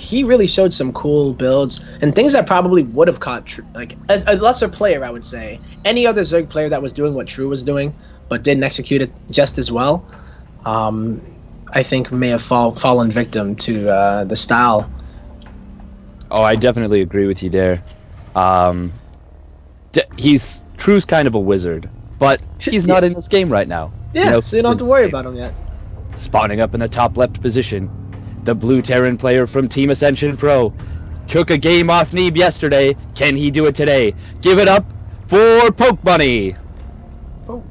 he really showed some cool builds and things that probably would have caught like a lesser player, I would say. Any other Zerg player that was doing what True was doing, but didn't execute it just as well, I think may have fallen victim to the style. Oh, I definitely agree with you there. True's kind of a wizard, but he's not in this game right now. Yeah, so you don't have to worry about him yet. Spawning up in the top left position, the blue Terran player from Team Ascension Pro took a game off Neeb yesterday. Can he do it today? Give it up for Pokebunny. Oh.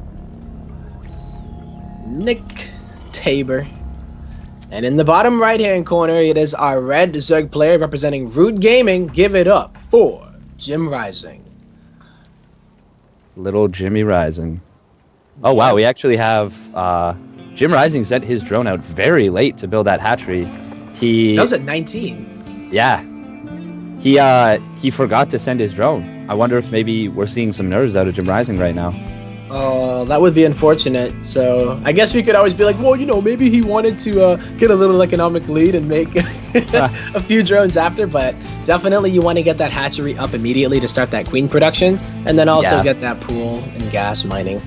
Nick Tabor. And in the bottom right-hand corner, it is our red Zerg player representing Root Gaming. Give it up for JimRising. Little JimRising. Oh, wow. We actually have JimRising sent his drone out very late to build that hatchery. That was at 19. Yeah. He forgot to send his drone. I wonder if maybe we're seeing some nerves out of JimRising right now. Oh, that would be unfortunate. So I guess we could always be like, well, maybe he wanted to get a little economic lead and make a few drones after, but definitely you want to get that hatchery up immediately to start that queen production, and then also get that pool and gas mining.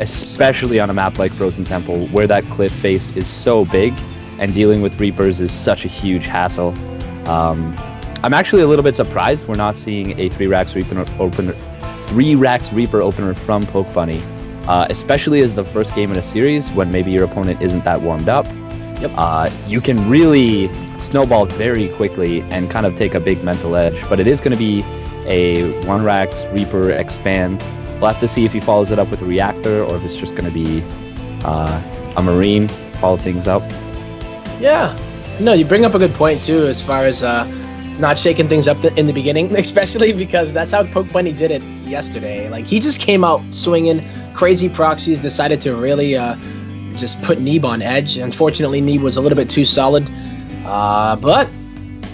Especially on a map like Frozen Temple, where that cliff face is so big, and dealing with Reapers is such a huge hassle. I'm actually a little bit surprised we're not seeing a 3 Racks Reaper opener from Pokebunny, especially as the first game in a series when maybe your opponent isn't that warmed up. Yep. You can really snowball very quickly and kind of take a big mental edge, but it is going to be a 1 Racks Reaper expand. We'll have to see if he follows it up with a reactor or if it's just going to be a Marine to follow things up. Yeah. No, you bring up a good point too as far as not shaking things up in the beginning, especially because that's how Pokebunny did it yesterday. Like, he just came out swinging crazy proxies, decided to really just put Neeb on edge. Unfortunately, Neeb was a little bit too solid, but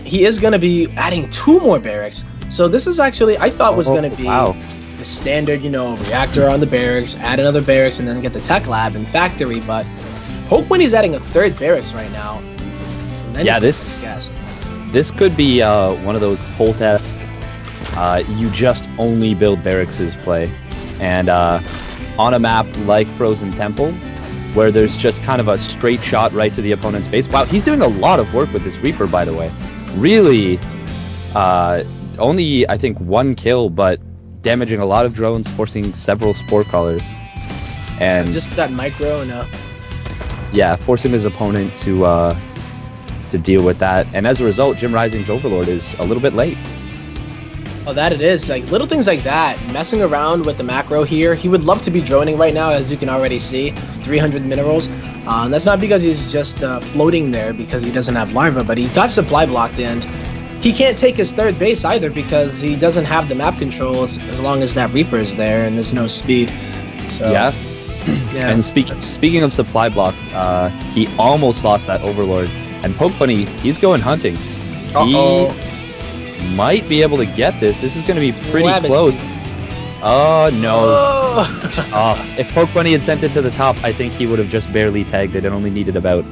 he is going to be adding 2 more barracks. So this is actually, I thought was going to be the standard, reactor on the barracks, add another barracks, and then get the tech lab and factory. But Pokebunny's adding a 3rd barracks right now. Yeah, this could be one of those Holt-esque, you just only build barracks play. And on a map like Frozen Temple, where there's just kind of a straight shot right to the opponent's base. Wow, he's doing a lot of work with this Reaper, by the way. Really, only, I think, 1 kill, but damaging a lot of drones, forcing several Spore Crawlers. And just that micro and yeah, forcing his opponent to deal with that, and as a result, JimRising's Overlord is a little bit late. Oh, that it is. Like, little things like that, messing around with the macro here. He would love to be droning right now, as you can already see, 300 minerals. That's not because he's just floating there because he doesn't have larva, but he got supply blocked, and he can't take his 3rd base either because he doesn't have the map control as long as that Reaper is there and there's no speed. So yeah. And speaking of supply blocked, he almost lost that Overlord. And Pokebunny, he's going hunting. He might be able to get this. This is going to be pretty close. Oh, no. If Pokebunny had sent it to the top, I think he would have just barely tagged it and only needed about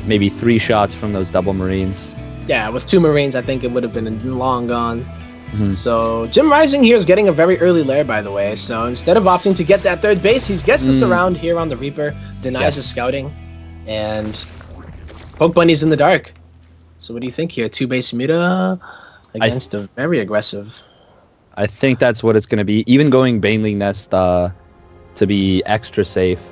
maybe 3 shots from those double Marines. Yeah, with 2 Marines, I think it would have been long gone. Mm-hmm. So JimRising here is getting a very early lair, by the way. So instead of opting to get that 3rd base, he gets us around here on the Reaper, denies his scouting, and Pokebunny's in the dark. So what do you think here? 2 base Muta against a very aggressive. I think that's what it's going to be. Even going Baneling Nest to be extra safe.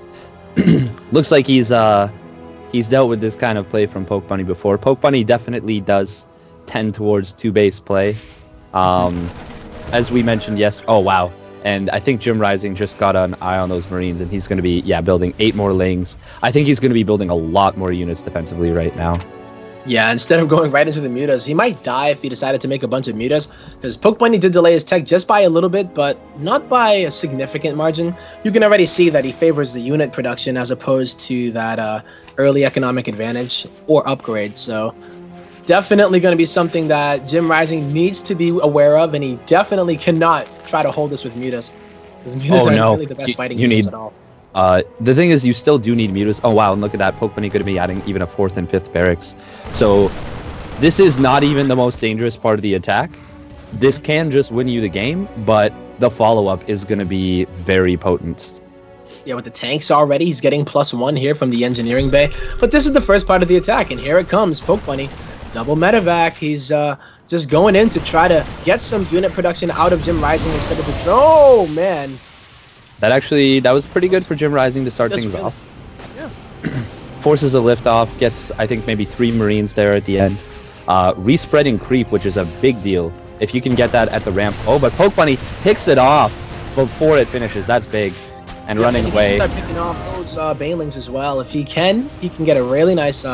Looks like he's dealt with this kind of play from Pokebunny before. Pokebunny definitely does tend towards 2 base play. As we mentioned, yes. Oh, wow. And I think JimRising just got an eye on those Marines, and he's going to be, building 8 more Lings. I think he's going to be building a lot more units defensively right now. Yeah, instead of going right into the Mutas, he might die if he decided to make a bunch of Mutas, because Pokebunny did delay his tech just by a little bit, but not by a significant margin. You can already see that he favors the unit production as opposed to that early economic advantage or upgrade, so definitely going to be something that JimRising needs to be aware of, and he definitely cannot try to hold this with Mutas. Because Mutas aren't really the best fighting units at all. The thing is, you still do need Mutas. Oh, wow, and look at that. Pokebunny could be adding even a 4th and 5th barracks. So this is not even the most dangerous part of the attack. This can just win you the game, but the follow-up is going to be very potent. Yeah, with the tanks already, he's getting +1 here from the engineering bay. But this is the first part of the attack, and here it comes. Pokebunny, double medevac. He's just going in to try to get some unit production out of JimRising instead of the drone. Oh, man. That was pretty good for JimRising to start things off. Yeah. Forces a liftoff, gets, I think, maybe 3 Marines there at the end. Respreading creep, which is a big deal. If you can get that at the ramp. Oh, but Pokebunny picks it off before it finishes. That's big. And running and away. He start picking off those banelings as well. If he can get a really nice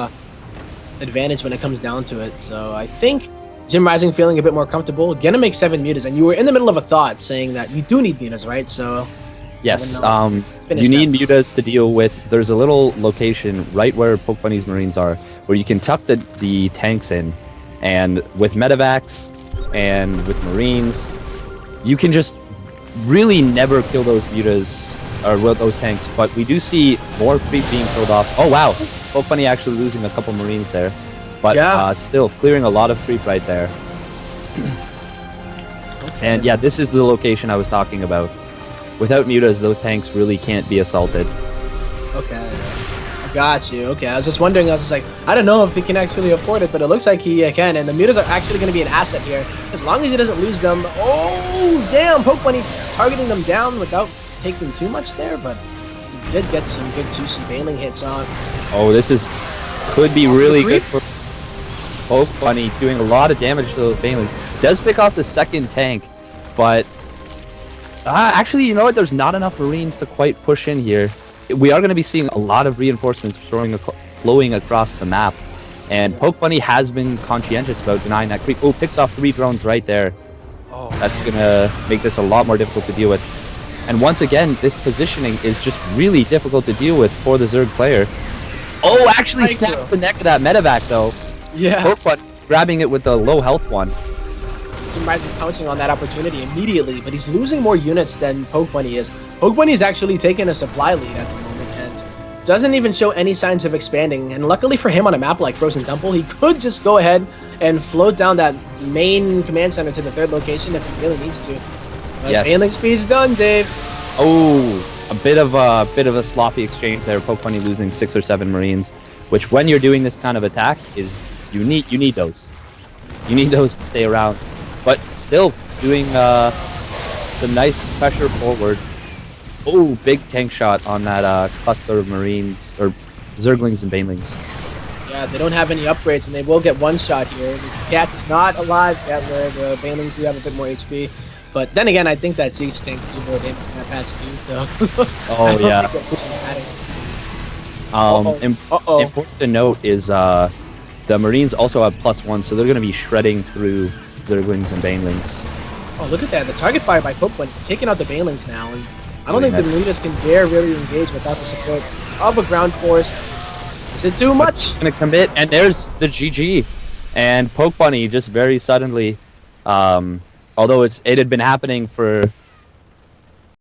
advantage when it comes down to it. So I think JimRising feeling a bit more comfortable. Gonna make 7 mutas, and you were in the middle of a thought saying that you do need mutas, right? So yes, you need mutas to deal with. There's a little location right where Pokebunny's Marines are, where you can tuck the tanks in, and with medevacs and with Marines, you can just really never kill those mutas or those tanks. But we do see more creep being killed off. Oh wow, Pokebunny actually losing a couple Marines there, but still clearing a lot of creep right there. And yeah, this is the location I was talking about. Without mutas, those tanks really can't be assaulted. Okay, I got you. Okay, I was just wondering. I was just like, I don't know if he can actually afford it, but it looks like he can. And the mutas are actually going to be an asset here, as long as he doesn't lose them. Oh, damn! Pokebunny targeting them down without taking too much there, but he did get some good juicy bailing hits on. Oh, this could be really good for Pokebunny, doing a lot of damage to those bailings. Does pick off the second tank, but actually, you know what? There's not enough Marines to quite push in here. We are going to be seeing a lot of reinforcements flowing across the map, and Pokebunny has been conscientious about denying that creep. Oh, picks off 3 drones right there. Oh, that's going to make this a lot more difficult to deal with. And once again, this positioning is just really difficult to deal with for the Zerg player. Oh, actually snaps the neck of that medevac, though. Yeah. Pokebunny grabbing it with the low health one. JimRising pouncing on that opportunity immediately, but he's losing more units than Pokebunny is. Pokebunny is actually taking a supply lead at the moment and doesn't even show any signs of expanding. And luckily for him on a map like Frozen Temple, he could just go ahead and float down that main command center to the 3rd location if he really needs to. But yes. bailing speed's done, Dave. Oh, a bit of a sloppy exchange there. Pokebunny losing 6 or 7 Marines, which when you're doing this kind of attack is you need those. You need those to stay around. But still doing some nice pressure forward. Oh, big tank shot on that cluster of Marines, or Zerglings and Banelings. Yeah, they don't have any upgrades, and they will get one shot here. This Cat is not alive yet, where the Banelings do have a bit more HP. But then again, I think that Siege tanks do more damage in that patch too, so... Oh, yeah. Important to note is the Marines also have +1, so they're going to be shredding through Zerglings and Banelings. Oh, look at that. The target fire by Pokebunny taking out the Banelings now. And I don't think the Marines can dare really engage without the support of a ground force. Is it too much? Going to commit, and there's the GG. And Pokebunny just very suddenly, although it had been happening for